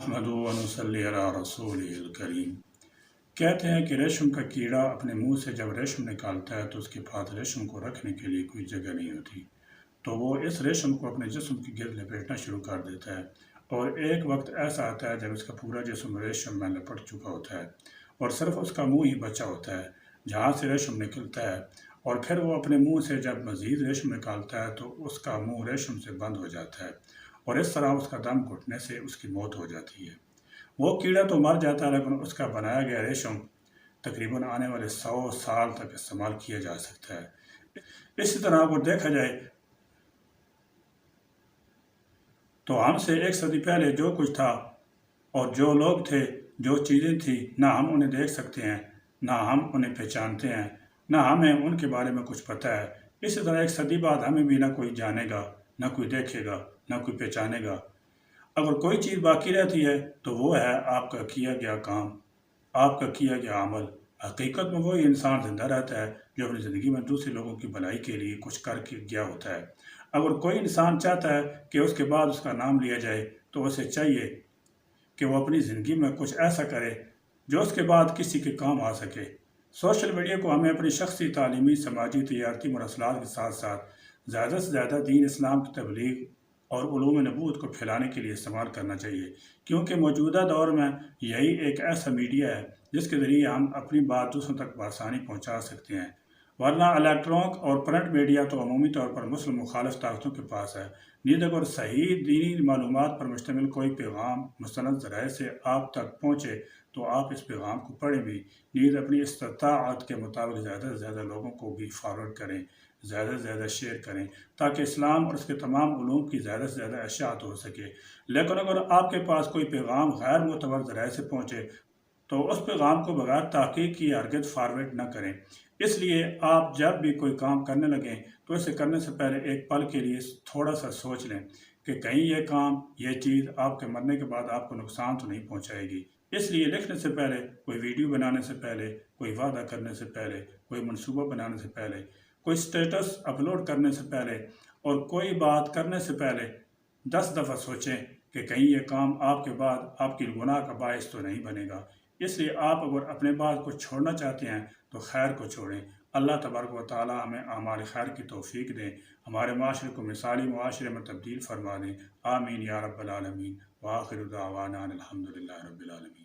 احمد و نصلی علی رسول الکریم۔ کہتے ہیں کہ ریشم کا کیڑا اپنے منہ سے جب ریشم نکالتا ہے تو اس کے پاس ریشم کو رکھنے کے لیے کوئی جگہ نہیں ہوتی، تو وہ اس ریشم کو اپنے جسم کی گرد لپیٹنا شروع کر دیتا ہے، اور ایک وقت ایسا آتا ہے جب اس کا پورا جسم ریشم میں لپٹ چکا ہوتا ہے اور صرف اس کا منہ ہی بچا ہوتا ہے جہاں سے ریشم نکلتا ہے، اور پھر وہ اپنے منہ سے جب مزید ریشم نکالتا ہے تو اس کا منہ ریشم سے بند ہو جاتا ہے، اور اس طرح اس کا دم گھٹنے سے اس کی موت ہو جاتی ہے۔ وہ کیڑا تو مر جاتا ہے لیکن اس کا بنایا گیا ریشم تقریباً آنے والے 100 سال تک استعمال کیا جا سکتا ہے۔ اسی طرح اگر دیکھا جائے تو ہم سے 1 صدی پہلے جو کچھ تھا اور جو لوگ تھے، جو چیزیں تھیں، نہ ہم انہیں دیکھ سکتے ہیں، نہ ہم انہیں پہچانتے ہیں، نہ ہمیں ان کے بارے میں کچھ پتہ ہے۔ اسی طرح 1 صدی بعد ہمیں بھی نہ کوئی جانے گا، نہ کوئی دیکھے گا، نہ کوئی پہچانے گا۔ اگر کوئی چیز باقی رہتی ہے تو وہ ہے آپ کا کیا گیا کام، آپ کا کیا گیا عمل۔ حقیقت میں وہی انسان زندہ رہتا ہے جو اپنی زندگی میں دوسرے لوگوں کی بھلائی کے لیے کچھ کر کے گیا ہوتا ہے۔ اگر کوئی انسان چاہتا ہے کہ اس کے بعد اس کا نام لیا جائے تو اسے چاہیے کہ وہ اپنی زندگی میں کچھ ایسا کرے جو اس کے بعد کسی کے کام آ سکے۔ سوشل میڈیا کو ہمیں اپنی شخصی، تعلیمی، سماجی، تجارتی مراسلات کے ساتھ ساتھ زیادہ سے زیادہ دین اسلام کی تبلیغ اور علوم نبوت کو پھیلانے کے لیے استعمال کرنا چاہیے، کیونکہ موجودہ دور میں یہی ایک ایسا میڈیا ہے جس کے ذریعے ہم اپنی بات دوسروں تک بآسانی پہنچا سکتے ہیں، ورنہ الیکٹرانک اور پرنٹ میڈیا تو عمومی طور پر مسلم مخالف طاقتوں کے پاس ہے۔ نیز اگر صحیح دینی معلومات پر مشتمل کوئی پیغام مستند ذرائع سے آپ تک پہنچے تو آپ اس پیغام کو پڑھیں بھی، نیز اپنی استطاعت کے مطابق زیادہ سے زیادہ لوگوں کو بھی فارورڈ کریں، زیادہ سے زیادہ شیئر کریں، تاکہ اسلام اور اس کے تمام علوم کی زیادہ سے زیادہ اشاعت ہو سکے۔ لیکن اگر آپ کے پاس کوئی پیغام غیر معتبر ذرائع سے پہنچے تو اس پیغام کو بغیر تحقیق کی ہرگز فارورڈ نہ کریں۔ اس لیے آپ جب بھی کوئی کام کرنے لگیں تو اسے کرنے سے پہلے ایک پل کے لیے تھوڑا سا سوچ لیں کہ کہیں یہ کام، یہ چیز آپ کے مرنے کے بعد آپ کو نقصان تو نہیں پہنچائے گی۔ اس لیے لکھنے سے پہلے، کوئی ویڈیو بنانے سے پہلے، کوئی وعدہ کرنے سے پہلے، کوئی منصوبہ بنانے سے پہلے، کوئی سٹیٹس اپلوڈ کرنے سے پہلے اور کوئی بات کرنے سے پہلے 10 دفعہ سوچیں کہ کہیں یہ کام آپ کے بعد آپ کی گناہ کا باعث تو نہیں بنے گا۔ اس لیے آپ اگر اپنے بعد کو چھوڑنا چاہتے ہیں تو خیر کو چھوڑیں۔ اللہ تبارک و تعالی ہمیں اعمال خیر کی توفیق دیں، ہمارے معاشرے کو مثالی معاشرے میں تبدیل فرما دیں۔ آمین یا رب العالمین۔ وآخر دعوانا الحمدللہ رب العالمین۔